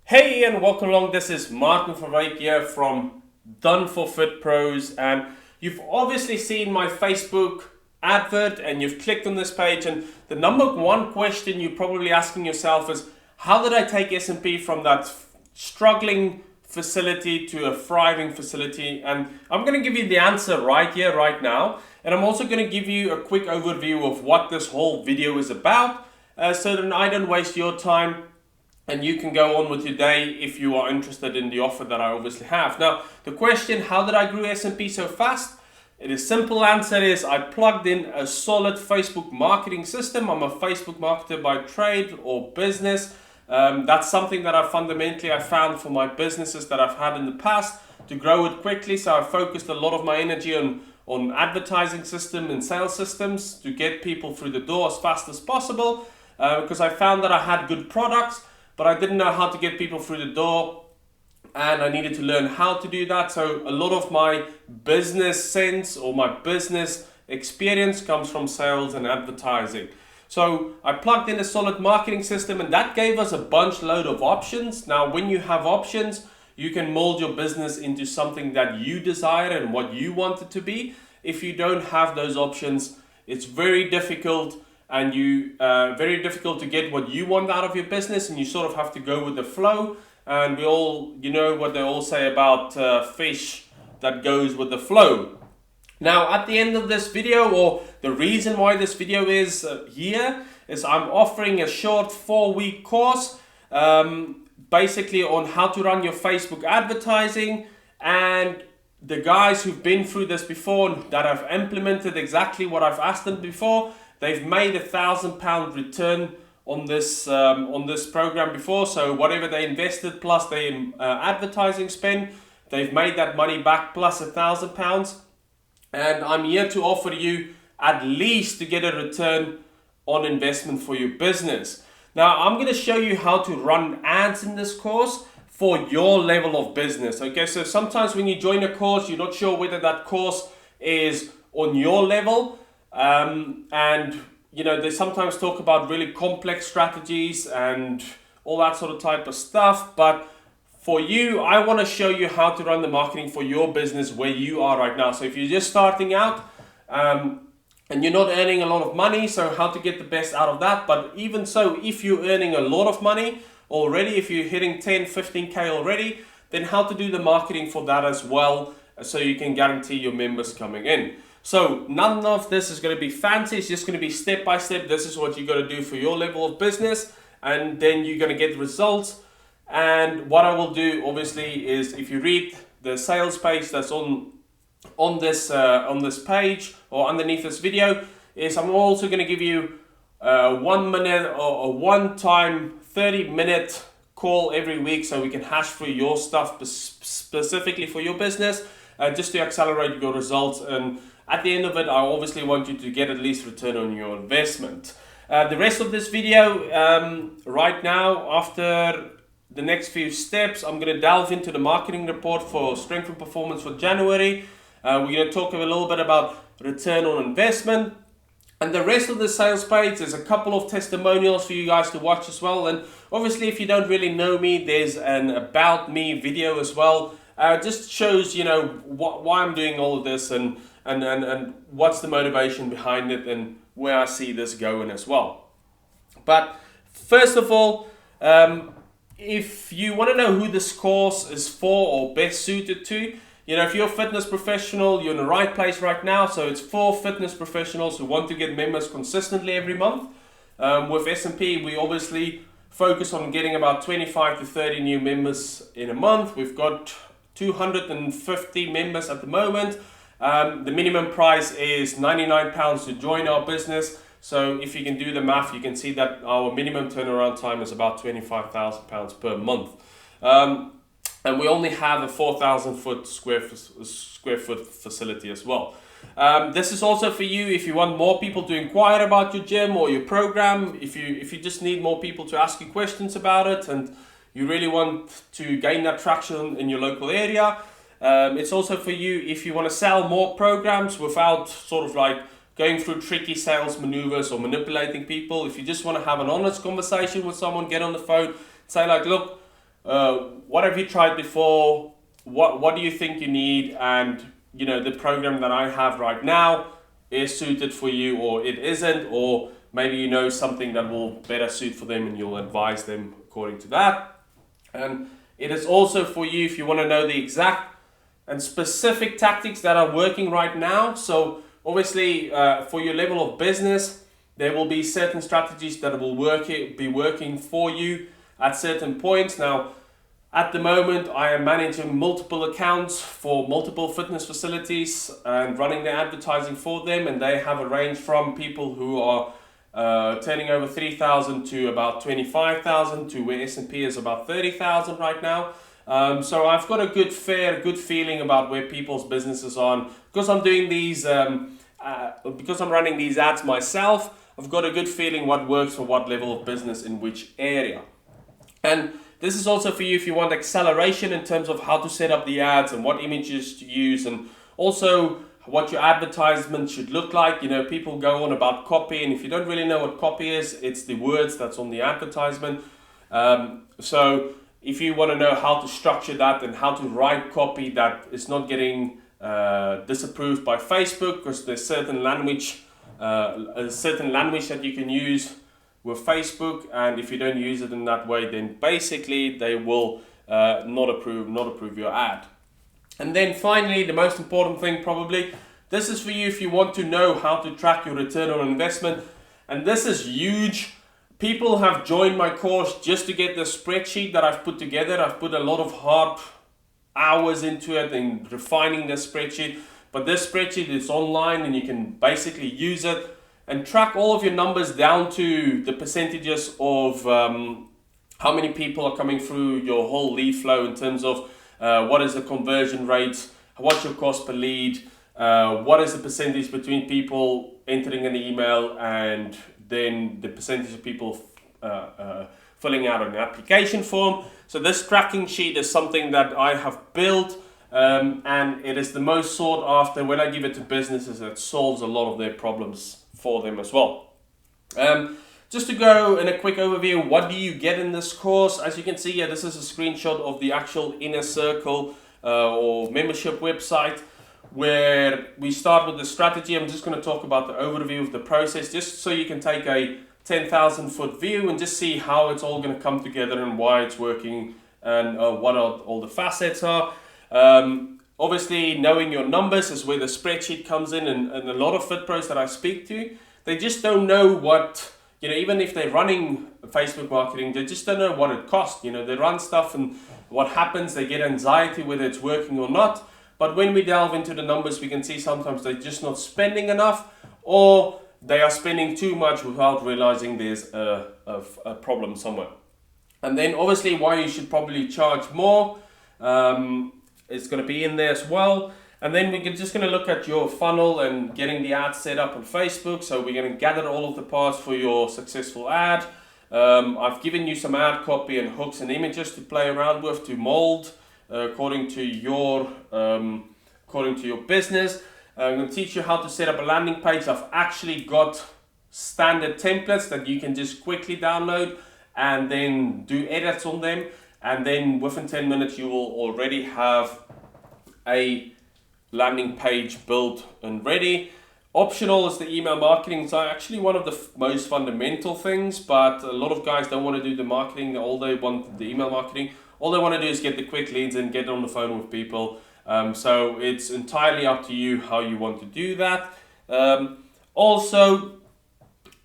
Hey and welcome along. This is Martin van Wyk here from Done for Fit Pros, and you've obviously seen my Facebook advert and you've clicked on this page, and the number one question you're probably asking yourself is, how did I take S&P from that struggling facility to a thriving facility? And I'm going to give you the answer right here, right now, and I'm also going to give you a quick overview of what this whole video is about, so that I don't waste your time and you can go on with your day if you are interested in the offer that I obviously have. Now, the question, how did I grow S&P so fast? The simple answer is I plugged in a solid Facebook marketing system. I'm a Facebook marketer by trade or business. That's something that I found for my businesses that I've had in the past to grow it quickly. So I focused a lot of my energy on advertising system and sales systems to get people through the door as fast as possible, because I found that I had good products, but I didn't know how to get people through the door, and I needed to learn how to do that. So a lot of my business sense or my business experience comes from sales and advertising. So I plugged in a solid marketing system, and that gave us a bunch load of options. Now, when you have options, you can mold your business into something that you desire and what you want it to be. If you don't have those options, it's very difficult, and very difficult to get what you want out of your business, and you sort of have to go with the flow. And we all, you know what they all say about fish that goes with the flow. Now, at the end of this video, or the reason why this video is here, is I'm offering a short 4-week course, basically on how to run your Facebook advertising. And the guys who've been through this before, that have implemented exactly what I've asked them before, they've made £1,000 return on this program before. So whatever they invested plus their advertising spend, they've made that money back plus £1,000. And I'm here to offer you at least to get a return on investment for your business. Now, I'm going to show you how to run ads in this course for your level of business. Okay, so sometimes when you join a course, you're not sure whether that course is on your level. And you know, they sometimes talk about really complex strategies and all that sort of type of stuff. But for you, I want to show you how to run the marketing for your business where you are right now. So if you're just starting out and you're not earning a lot of money, so how to get the best out of that. But even so, if you're earning a lot of money already, if you're hitting 10, 15K already, then how to do the marketing for that as well, so you can guarantee your members coming in. So none of this is going to be fancy. It's just going to be step by step. This is what you got to do for your level of business, and then you're going to get results. And what I will do, obviously, is if you read the sales page that's on this page or underneath this video, is I'm also going to give you 1 minute or a one-time 30-minute call every week, so we can hash through your stuff specifically for your business, just to accelerate your results. And at the end of it, I obviously want you to get at least return on your investment. The rest of this video, right now, after the next few steps, I'm going to delve into the marketing report for Strength and Performance for January. We're going to talk a little bit about return on investment. And the rest of the sales page, there's a couple of testimonials for you guys to watch as well. And obviously, if you don't really know me, there's an About Me video as well. Just shows, you know, why I'm doing all of this and what's the motivation behind it and where I see this going as well. But first of all, if you want to know who this course is for or best suited to, you know, if you're a fitness professional, you're in the right place right now. So it's for fitness professionals who want to get members consistently every month. With S&P, we obviously focus on getting about 25 to 30 new members in a month. We've got 250 members at the moment. The minimum price is £99 to join our business. So if you can do the math, you can see that our minimum turnaround time is about £25,000 per month. And we only have a 4,000 square foot facility as well. This is also for you if you want more people to inquire about your gym or your program, if you just need more people to ask you questions about it, and you really want to gain that traction in your local area. It's also for you if you want to sell more programs without sort of like going through tricky sales maneuvers or manipulating people. If you just want to have an honest conversation with someone, get on the phone, say like, look, what have you tried before? What do you think you need? And the program that I have right now is suited for you, or it isn't, or maybe something that will better suit for them, and you'll advise them according to that. And it is also for you if you want to know the exact and specific tactics that are working right now. So obviously, for your level of business, there will be certain strategies that will be working for you at certain points. Now, at the moment, I am managing multiple accounts for multiple fitness facilities and running the advertising for them, and they have a range from people who are turning over 3,000 to about 25,000, to where S&P is about 30,000 right now. So I've got a good feeling about where people's businesses are. Because I'm doing these, because I'm running these ads myself, I've got a good feeling what works for what level of business in which area. And this is also for you if you want acceleration in terms of how to set up the ads and what images to use, and also what your advertisement should look like. People go on about copy, and if you don't really know what copy is, it's the words that's on the advertisement. So if you want to know how to structure that and how to write copy that is not getting disapproved by Facebook, because there's certain language that you can use with Facebook, and if you don't use it in that way, then basically they will not approve your ad. And then finally, the most important thing probably, this is for you if you want to know how to track your return on investment. And this is huge. People have joined my course just to get the spreadsheet that I've put together. I've put a lot of hard hours into it in refining this spreadsheet. But this spreadsheet is online, and you can basically use it and track all of your numbers down to the percentages of how many people are coming through your whole lead flow in terms of what is the conversion rate, what's your cost per lead, what is the percentage between people entering an email and then the percentage of people filling out an application form. So this tracking sheet is something that I have built, and it is the most sought after. When I give it to businesses, it solves a lot of their problems for them as well. Just to go in a quick overview, what do you get in this course? As you can see here, this is a screenshot of the actual Inner Circle or membership website, where we start with the strategy. I'm just going to talk about the overview of the process, just so you can take a 10,000 foot view and just see how it's all going to come together and why it's working, and what all the facets are. Obviously, knowing your numbers is where the spreadsheet comes in, and a lot of Fit Pros that I speak to, they just don't know what, even if they're running Facebook marketing, they just don't know what it costs. They run stuff, and what happens, they get anxiety whether it's working or not. But when we delve into the numbers, we can see sometimes they're just not spending enough, or they are spending too much without realizing there's a problem somewhere. And then obviously why you should probably charge more. It's going to be in there as well. And then we're just going to look at your funnel and getting the ad set up on Facebook. So we're going to gather all of the parts for your successful ad. I've given you some ad copy and hooks and images to play around with, to mold according to your business. I'm going to teach you how to set up a landing page. I've actually got standard templates that you can just quickly download and then do edits on them. And then within 10 minutes, you will already have a landing page built and ready. Optional is the email marketing. It's actually one of the most fundamental things, but a lot of guys don't want to do the marketing. All they want, the email marketing, all they want to do is get the quick leads and get on the phone with people. So it's entirely up to you how you want to do that. Also,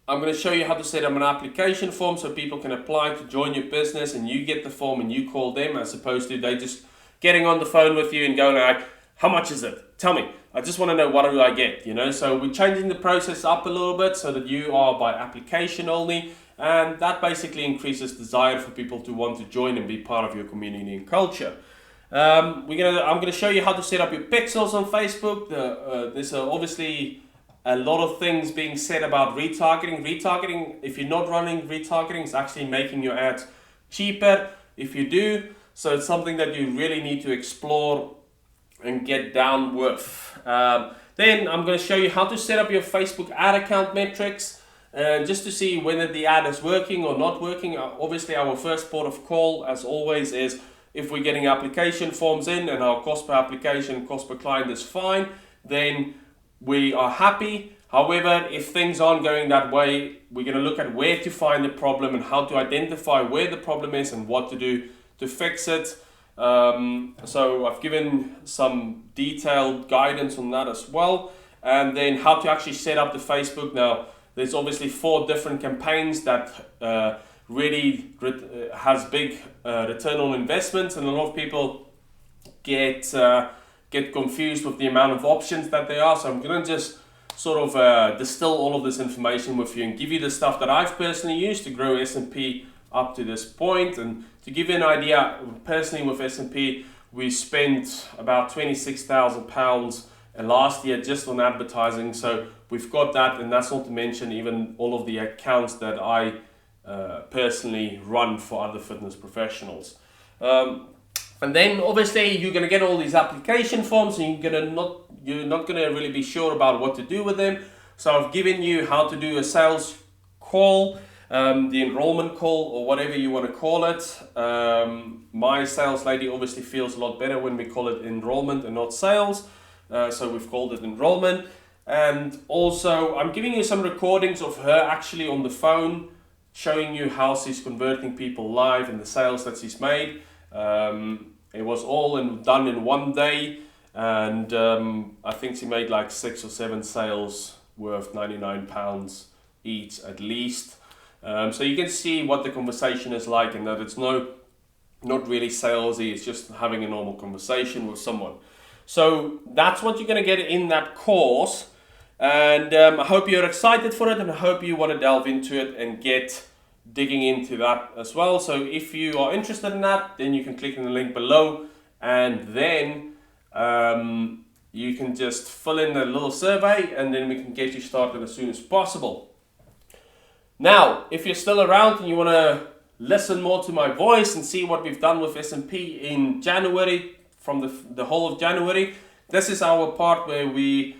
I'm going to show you how to set up an application form so people can apply to join your business, and you get the form and you call them, as opposed to they just getting on the phone with you and going like, how much is it? Tell me. I just want to know, what do I get? So we're changing the process up a little bit so that you are by application only, and that basically increases desire for people to want to join and be part of your community and culture. I'm going to show you how to set up your pixels on Facebook. There's obviously a lot of things being said about retargeting. Retargeting, if you're not running retargeting, is actually making your ads cheaper if you do. So it's something that you really need to explore and get down with. Then I'm going to show you how to set up your Facebook ad account metrics. just to see whether the ad is working or not working. Obviously, our first port of call, as always, is if we're getting application forms in and our cost per application, cost per client is fine, then we are happy. However, if things aren't going that way, we're going to look at where to find the problem and how to identify where the problem is and what to do to fix it. So I've given some detailed guidance on that as well. And then how to actually set up the Facebook. Now, there's obviously 4 different campaigns that really has big return on investment, and a lot of people get confused with the amount of options that there are. So I'm going to just sort of distill all of this information with you and give you the stuff that I've personally used to grow S&P up to this point. And to give you an idea, personally with S&P, we spent about £26,000 last year just on advertising. So we've got that, and that's not to mention even all of the accounts that I personally run for other fitness professionals. And then obviously you're going to get all these application forms, and you're not going to really be sure about what to do with them. So I've given you how to do a sales call, the enrollment call, or whatever you want to call it. My sales lady obviously feels a lot better when we call it enrollment and not sales. So we've called it enrollment. And also I'm giving you some recordings of her actually on the phone, showing you how she's converting people live and the sales that she's made. It was all done in one day, and I think she made like 6 or 7 sales worth £99 each at least. So you can see what the conversation is like, and that it's not really salesy, it's just having a normal conversation with someone. So that's what you're going to get in that course, and I hope you're excited for it, and I hope you want to delve into it and get digging into that as well. So if you are interested in that, then you can click on the link below, and then you can just fill in a little survey, and then we can get you started as soon as possible. Now, if you're still around and you want to listen more to my voice and see what we've done with S&P in January, from the whole of January, this is our part where we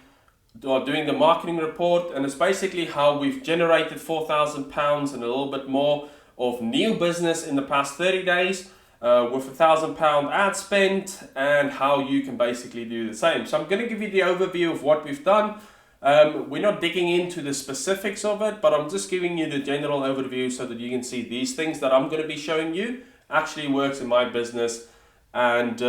are doing the marketing report, and it's basically how we've generated £4,000 and a little bit more of new business in the past 30 days with £1,000 ad spend, and how you can basically do the same. So I'm going to give you the overview of what we've done. We're not digging into the specifics of it, but I'm just giving you the general overview so that you can see these things that I'm going to be showing you actually works in my business, and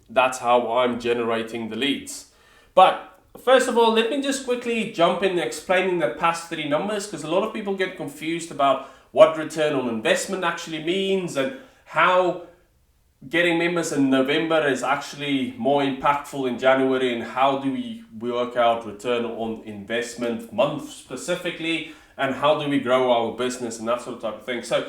that's how I'm generating the leads. But first of all, let me just quickly jump in explaining the past 3 numbers, because a lot of people get confused about what return on investment actually means and how getting members in November is actually more impactful in January, and how do we work out return on investment month specifically, and how do we grow our business and that sort of type of thing. So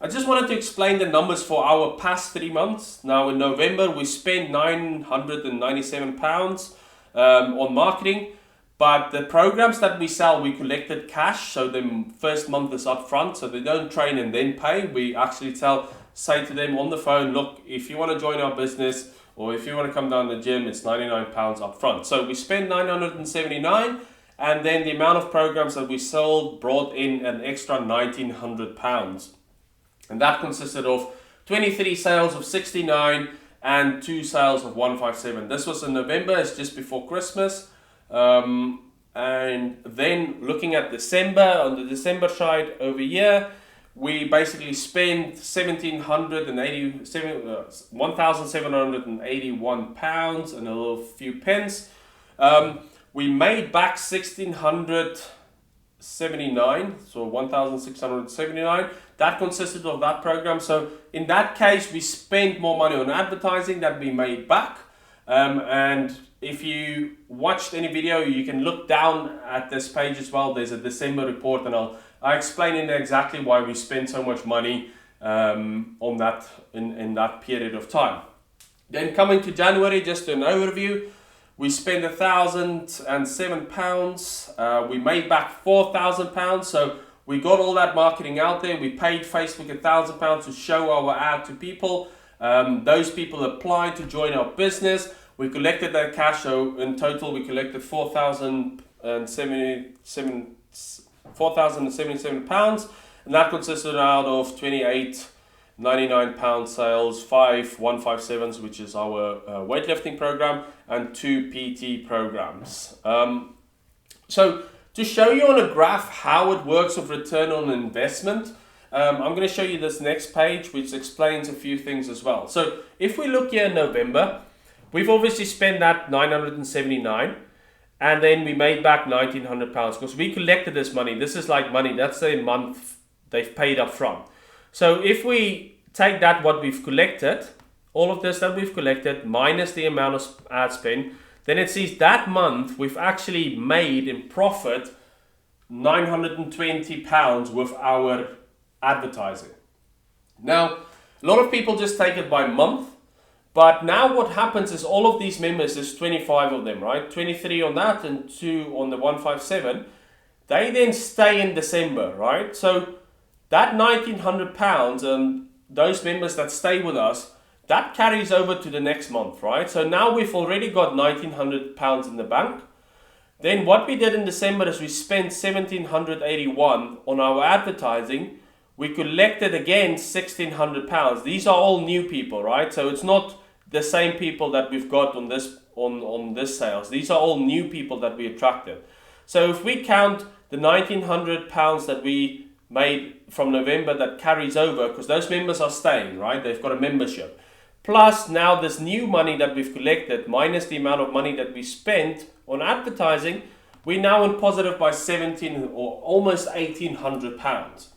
I just wanted to explain the numbers for our past 3 months. Now in November we spent £997 on marketing, but the programs that we sell, we collected cash, so the first month is upfront, so they don't train and then pay. We actually say to them on the phone, look, if you want to join our business or if you want to come down to the gym, it's £99 upfront. So we spent $979, and then the amount of programs that we sold brought in an extra £1,900. And that consisted of 23 sales of 69 and 2 sales of 157. This was in November, it's just before Christmas. And then looking at December, on the December side over here, we basically spent £1,781 and a little few pence. We made back 1,679, so 1,679. That consisted of that program. So in that case, we spent more money on advertising that we made back. And if you watched any video, you can look down at this page as well. There's a December report, and I explain in there exactly why we spent so much money on that in that period of time. Then coming to January, just an overview. We spent £1,007. We made back £4,000. So we got all that marketing out there. We paid Facebook £1,000 to show our ad to people. Those people applied to join our business. We collected that cash. So in total, we collected £4,077. £4,077, and that consisted out of 28 £99 sales, 5 157s, which is our weightlifting program, and 2 PT programs. So to show you on a graph how it works with return on investment, I'm going to show you this next page, which explains a few things as well. So if we look here in November, we've obviously spent that 979, and then we made back £1,900 because we collected this money. This is like money, that's the month they've paid up front. So if we take that, what we've collected, all of this that we've collected, minus the amount of ad spend, then it sees that month we've actually made in profit £920 with our advertising. Now, a lot of people just take it by month, but now what happens is all of these members, there's 25 of them, right? 23 on that and 2 on the 157. They then stay in December, right? So that £1,900 and those members that stay with us, that carries over to the next month, right? So now we've already got £1,900 in the bank. Then what we did in December is we spent £1,781 on our advertising. We collected again £1,600. These are all new people, right? So it's not the same people that we've got on this sales. These are all new people that we attracted. So if we count the £1,900 that we made from November that carries over, because those members are staying, right? They've got a membership. Plus now this new money that we've collected, minus the amount of money that we spent on advertising, we're now in positive by 17 or almost £1,800.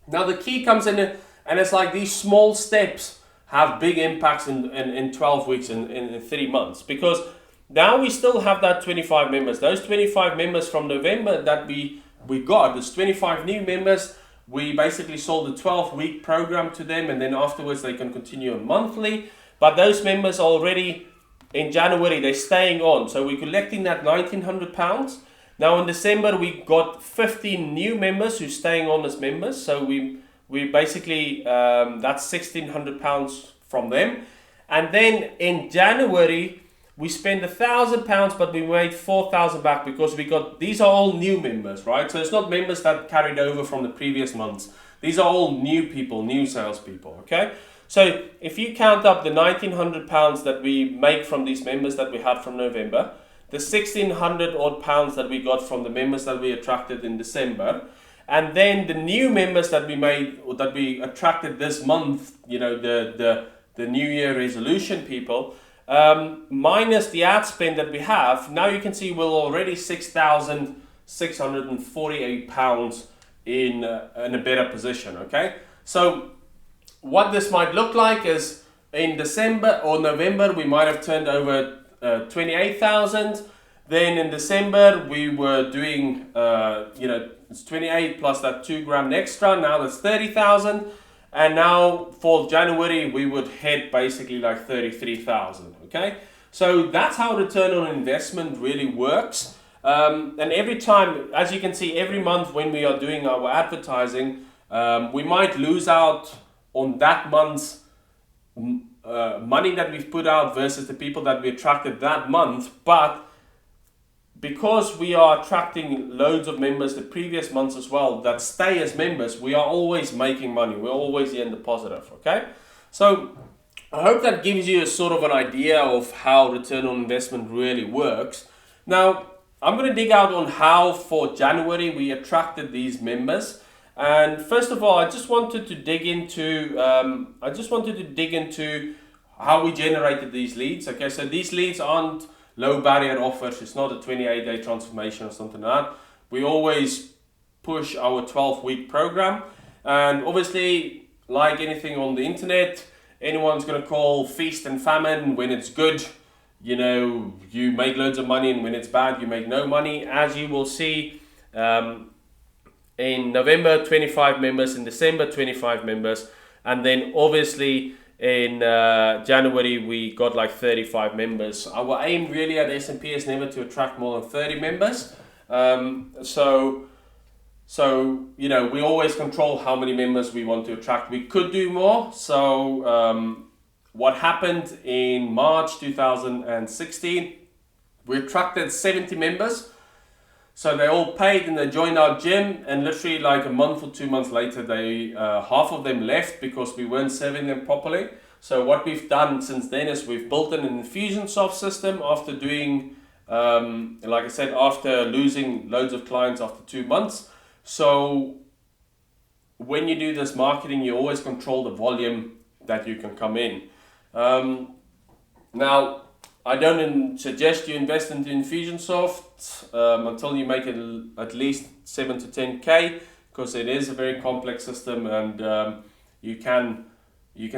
Now the key comes in, and it's like these small steps have big impacts in 12 weeks, in 3 months, because now we still have that 25 members. Those 25 members from November that we got, there's 25 new members. We basically sold a 12-week program to them, and then afterwards they can continue on monthly. But those members already in January, they're staying on. So we're collecting that £1,900. Now in December, we got 15 new members who's staying on as members. So we basically, that's £1,600 from them. And then in January, we spent £1,000, but we made £4,000 back because these are all new members, right? So it's not members that carried over from the previous months. These are all new people, new salespeople, okay? So if you count up the £1,900 that we make from these members that we had from November, the £1,600 odd pounds that we got from the members that we attracted in December, and then the new members that we made, or that we attracted this month, you know, the New Year resolution people, minus the ad spend that we have, now you can see we're already £6,648 in a better position, okay? So what this might look like is in December or November, we might have turned over 28,000. Then in December, we were doing, it's 28 plus that 2 grand extra. Now that's 30,000. And now for January, we would hit basically like 33,000, okay? So that's how return on investment really works. And every time, as you can see, every month when we are doing our advertising, we might lose out on that month's money that we've put out versus the people that we attracted that month. But because we are attracting loads of members the previous months as well that stay as members, we are always making money. We're always in the positive, okay? So I hope that gives you a sort of an idea of how return on investment really works. Now, I'm going to dig out on how for January we attracted these members. And first of all, I just wanted to dig into how we generated these leads. Okay, so these leads aren't low barrier offers. It's not a 28-day transformation or something like that. We always push our 12-week program. And obviously, like anything on the internet, anyone's going to call feast and famine. When it's good, you know, you make loads of money, and when it's bad, you make no money. As you will see, in November, 25 members, in December, 25 members, and then obviously in January, we got like 35 members. Our aim really at S&P is never to attract more than 30 members. So, you know, we always control how many members we want to attract. We could do more. So, what happened in March 2016, we attracted 70 members. So they all paid and they joined our gym, and literally like a month or 2 months later, they half of them left because we weren't serving them properly. So what we've done since then is we've built an Infusionsoft system after doing, like I said, after losing loads of clients after 2 months. So when you do this marketing, you always control the volume that you can come in. Now, I don't suggest you invest into Infusionsoft until you make it at least 7 to 10k, because it is a very complex system, and you can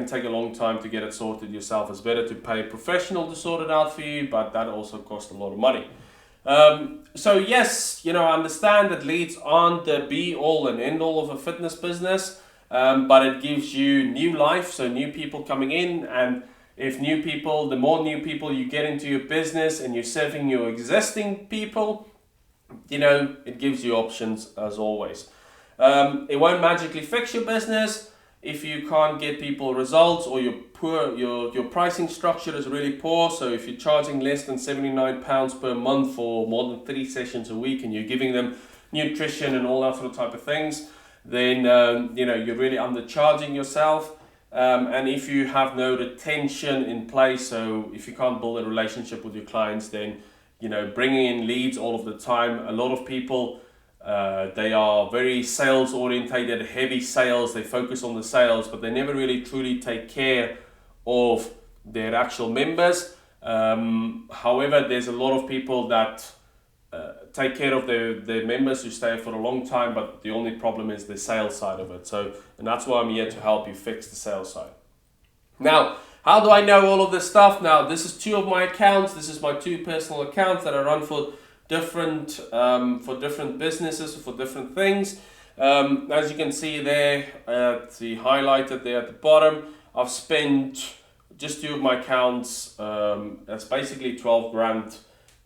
take a long time to get it sorted yourself. It's better to pay a professional to sort it out for you, but that also costs a lot of money. So yes, I understand that leads aren't the be all and end all of a fitness business, but it gives you new life, so new people coming in, and if the more new people you get into your business and you're serving your existing people, it gives you options as always. It won't magically fix your business if you can't get people results, or your pricing structure is really poor. So if you're charging less than £79 per month for more than 3 sessions a week, and you're giving them nutrition and all that sort of type of things, then you're really undercharging yourself. And if you have no retention in place, so if you can't build a relationship with your clients, then bringing in leads all of the time. A lot of people, they are very sales orientated, heavy sales. They focus on the sales, but they never really truly take care of their actual members. However, there's a lot of people that take care of their members who stay for a long time, but the only problem is the sales side of it. And that's why I'm here to help you fix the sales side. Now, how do I know all of this stuff? Now, this is 2 of my accounts. This is my 2 personal accounts that I run for different businesses, for different things. As you can see there, highlighted there at the bottom, I've spent just 2 of my accounts. That's basically 12 grand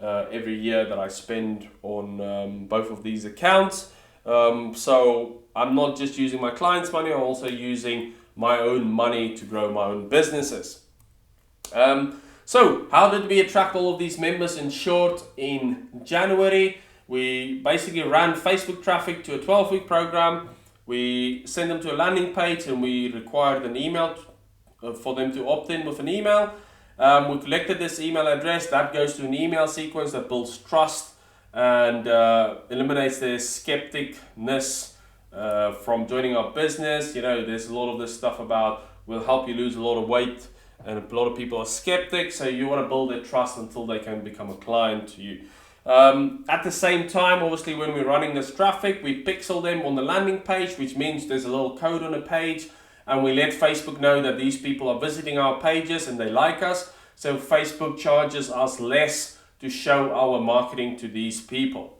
every year that I spend on both of these accounts. So I'm not just using my clients' money, I'm also using my own money to grow my own businesses. So how did we attract all of these members? In short, in January, we basically ran Facebook traffic to a 12-week program. We sent them to a landing page, and we required an email for them to opt in with an email. We collected this email address. That goes to an email sequence that builds trust and eliminates their skepticness from joining our business. There's a lot of this stuff about we'll help you lose a lot of weight, and a lot of people are skeptics, so you want to build their trust until they can become a client to you. At the same time, obviously, when we're running this traffic, we pixel them on the landing page, which means there's a little code on the page, and we let Facebook know that these people are visiting our pages and they like us. So Facebook charges us less to show our marketing to these people.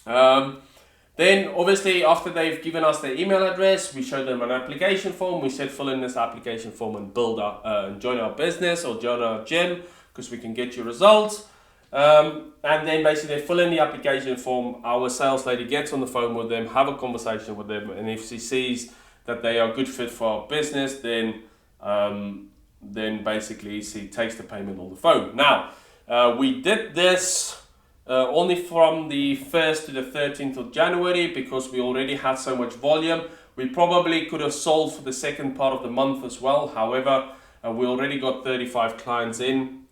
Then obviously, after they've given us their email address, we show them an application form. We said fill in this application form and and join our business or join our gym, because we can get you results. And then basically they fill in the application form. Our sales lady gets on the phone with them, have a conversation with them, and if she sees that they are a good fit for our business, then basically she takes the payment on the phone. Now, we did this only from the 1st to the 13th of January because we already had so much volume. We probably could have sold for the second part of the month as well. However, we already got 35 clients in,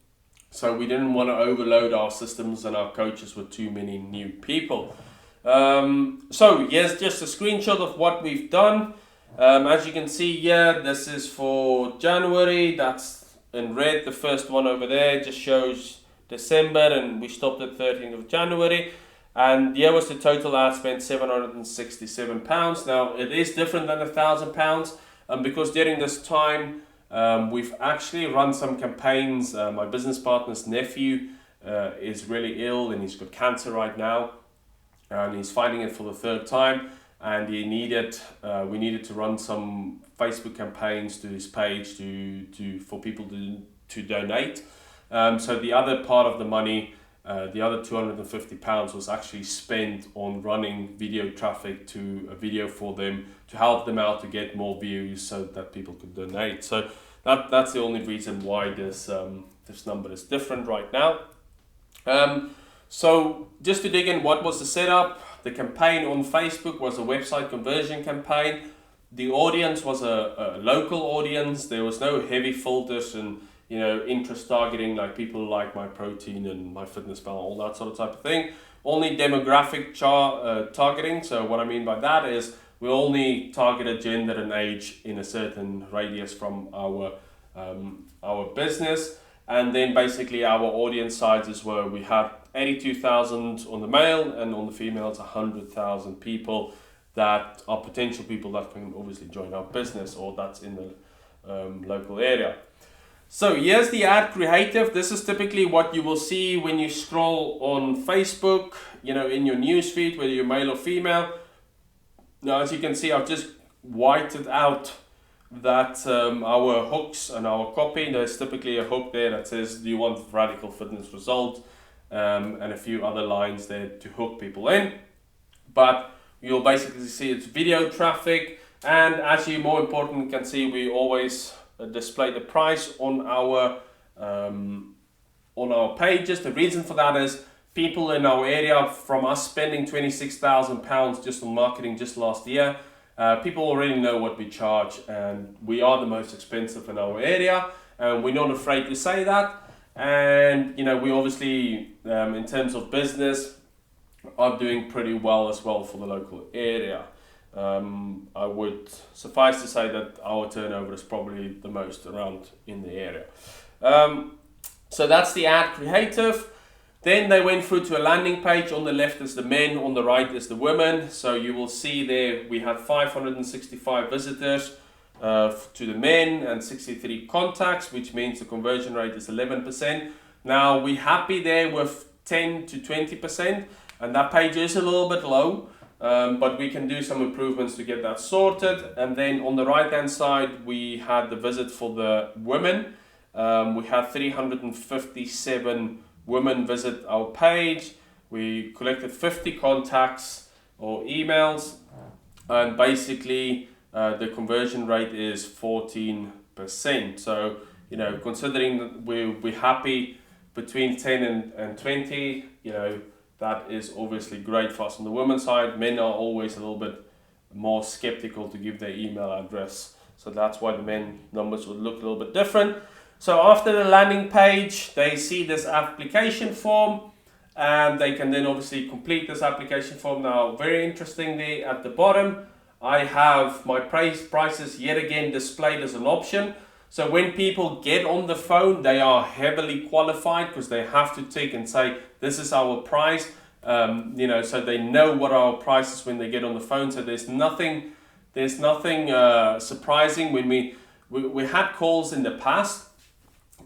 so we didn't want to overload our systems and our coaches with too many new people. So yes, just a screenshot of what we've done. As you can see here, this is for January. That's in red. The first one over there just shows December, and we stopped at 13th of January. And here was the total ad spent, £767. Now it is different than £1,000, because during this time we've actually run some campaigns. My business partner's nephew is really ill, and he's got cancer right now, and he's fighting it for the 3rd time. And we needed to run some Facebook campaigns to his page for people to donate. So the other part of the money, the other £250, was actually spent on running video traffic to a video for them to help them out to get more views so that people could donate. So that's the only reason why this number is different right now. So just to dig in, what was the setup? The campaign on Facebook was a website conversion campaign. The audience was a local audience. There was no heavy filters and interest targeting like people like MyProtein and MyFitnessPal, all that sort of type of thing. Only demographic targeting. So what I mean by that is we only targeted gender and age in a certain radius from our business. And then basically our audience sizes were, we had 82,000 on the male, and on the females 100,000 people that are potential people that can obviously join our business or that's in the local area. So here's the ad creative. This is typically what you will see when you scroll on Facebook, in your newsfeed, whether you're male or female. Now, as you can see, I've just whited out that our hooks and our copy. There's typically a hook there that says, do you want radical fitness result? And a few other lines there to hook people in. But you'll basically see it's video traffic, and as you more important can see, we always display the price on our pages. The reason for that is people in our area, from us spending £26,000 just on marketing just last year, people already know what we charge, and we are the most expensive in our area, and we're not afraid to say that. And we obviously in terms of business are doing pretty well as well for the local area. I would suffice to say that our turnover is probably the most around in the area. So that's the ad creative. Then they went through to a landing page. On the left is the men, on the right is the women. So you will see there we had 565 visitors to the men and 63 contacts, which means the conversion rate is 11%. Now we're happy there with 10 to 20%, and that page is a little bit low. But we can do some improvements to get that sorted. And then on the right hand side we had the visit for the women. We had 357 women visit our page. We collected 50 contacts or emails, and basically the conversion rate is 14%. So considering that we're happy between 10 and 20, that is obviously great for us on the women's side. Men are always a little bit more skeptical to give their email address. So that's why the men numbers would look a little bit different. So after the landing page, they see this application form, and they can then obviously complete this application form. Now, very interestingly, at the bottom, I have my prices yet again displayed as an option. So when people get on the phone, they are heavily qualified because they have to tick and say, this is our price, so they know what our price is when they get on the phone. So there's nothing surprising when we had calls in the past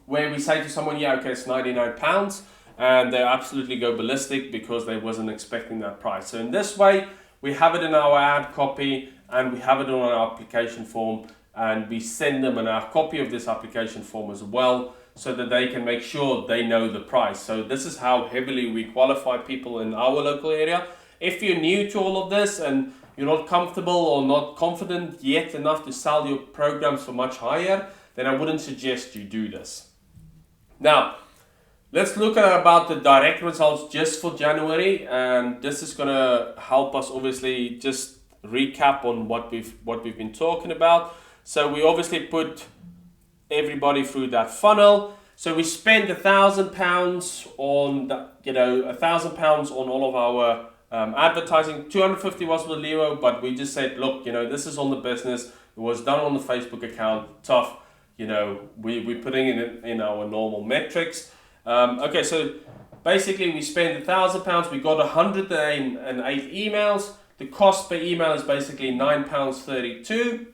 where we say to someone, yeah, okay, it's £99, and they absolutely go ballistic because they wasn't expecting that price. So in this way, we have it in our ad copy and we have it on our application form, and we send them a copy of this application form as well, so that they can make sure they know the price. So this is how heavily we qualify people in our local area. If you're new to all of this and you're not comfortable or not confident yet enough to sell your programs for much higher, then I wouldn't suggest you do this. Now, let's look at about the direct results just for January, and this is gonna help us obviously just recap on what we've been talking about. So we obviously put everybody through that funnel. So we spent £1,000 on that, £1,000 on all of our advertising. 250 was with Leo, but we just said, look, this is on the business. It was done on the Facebook account. Tough, we're putting it in our normal metrics. Okay, so basically we spent £1,000. We got 108 emails. The cost per email is basically £9.32.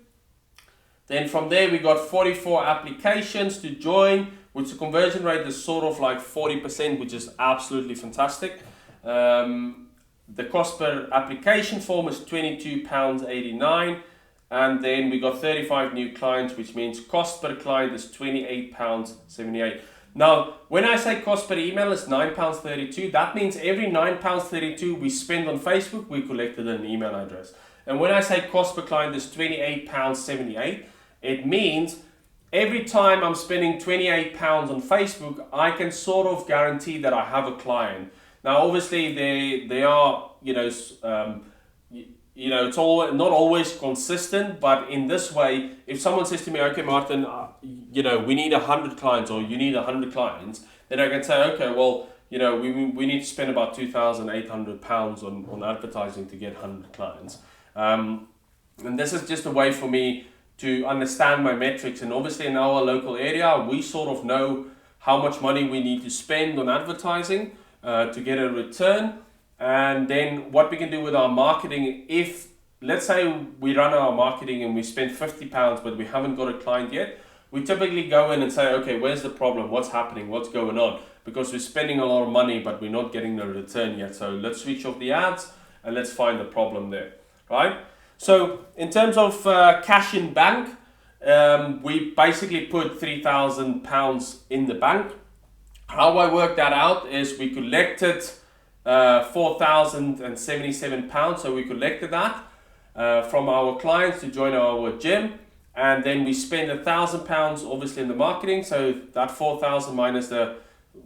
Then from there we got 44 applications to join, which the conversion rate is sort of like 40%, which is absolutely fantastic. The cost per application form is £22.89, and then we got 35 new clients, which means cost per client is £28.78. Now, when I say cost per email is £9.32, that means every £9.32 we spend on Facebook, we collected an email address. And when I say cost per client is £28.78, it means every time I'm spending £28 on Facebook, I can sort of guarantee that I have a client. Now, obviously, they are, it's all not always consistent, but in this way, if someone says to me, okay, Martin, we need 100 clients, or you need 100 clients, then I can say, okay, well, we need to spend about £2,800 on advertising to get 100 clients. And this is just a way for me to understand my metrics. And obviously in our local area, we sort of know how much money we need to spend on advertising to get a return. And then what we can do with our marketing, if let's say we run our marketing and we spend £50, but we haven't got a client yet, we typically go in and say, okay, where's the problem? What's happening? What's going on? Because we're spending a lot of money, but we're not getting the return yet. So let's switch off the ads and let's find the problem there, right? So in terms of cash in bank, we basically put £3,000 in the bank. How I worked that out is we collected £4,077. So we collected that from our clients to join our gym, and then we spend £1,000 obviously in the marketing. So that 4,000 minus the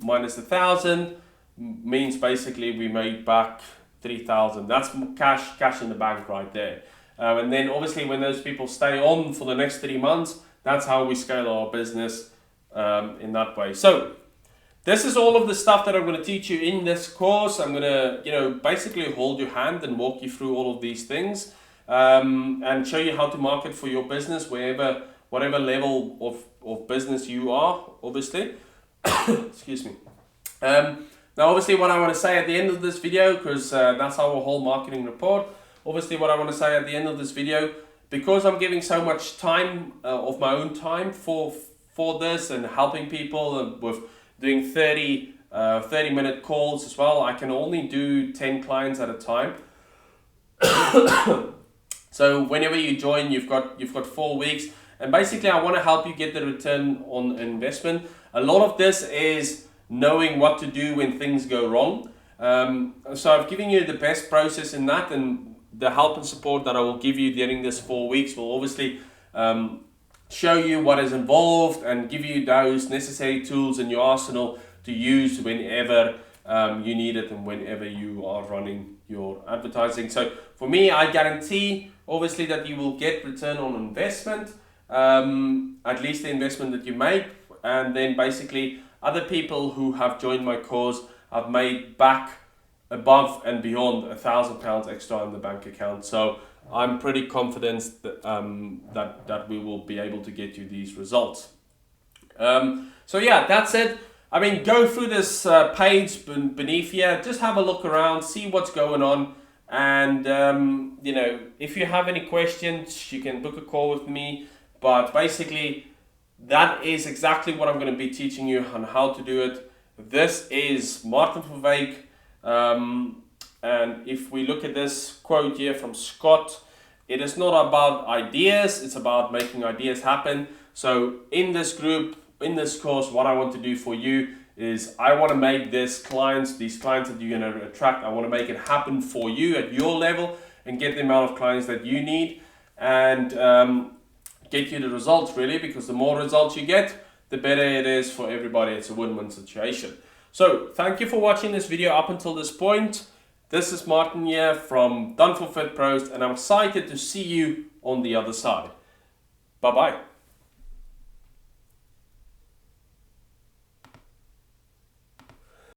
1,000 means basically we made back 3,000. That's cash in the bank right there. And then obviously when those people stay on for the next 3 months, that's how we scale our business in that way. So this is all of the stuff that I'm going to teach you in this course. I'm going to, basically hold your hand and walk you through all of these things and show you how to market for your business, whatever level of business you are, obviously. Excuse me. Now, obviously, what I want to say at the end of this video, because that's our whole marketing report. Obviously, what I want to say at the end of this video, because I'm giving so much time of my own time for this and helping people with doing 30-minute calls as well, I can only do 10 clients at a time. So whenever you join, you've got 4 weeks, and basically I want to help you get the return on investment. A lot of this is knowing what to do when things go wrong. So I've given you the best process in that, and the help and support that I will give you during this 4 weeks will obviously show you what is involved and give you those necessary tools in your arsenal to use whenever you need it and whenever you are running your advertising. So for me, I guarantee obviously that you will get return on investment, at least the investment that you make. And then basically other people who have joined my course have made back above and beyond £1,000 extra in the bank account. So I'm pretty confident that that we will be able to get you these results. So yeah, that's it. I mean, go through this page beneath here, just have a look around, see what's going on. And if you have any questions, you can book a call with me. But basically, that is exactly what I'm going to be teaching you on how to do it. This is Martin van Wyk. And if we look at this quote here from Scott, it is not about ideas, it's about making ideas happen. So in this group, in this course, what I want to do for you is I want to make these clients that you're going to attract, I want to make it happen for you at your level and get the amount of clients that you need, and get you the results really, because the more results you get, the better it is for everybody. It's a win-win situation. So thank you for watching this video up until this point. This is Martin here from Done for Fit Pros, and I'm excited to see you on the other side. Bye-bye.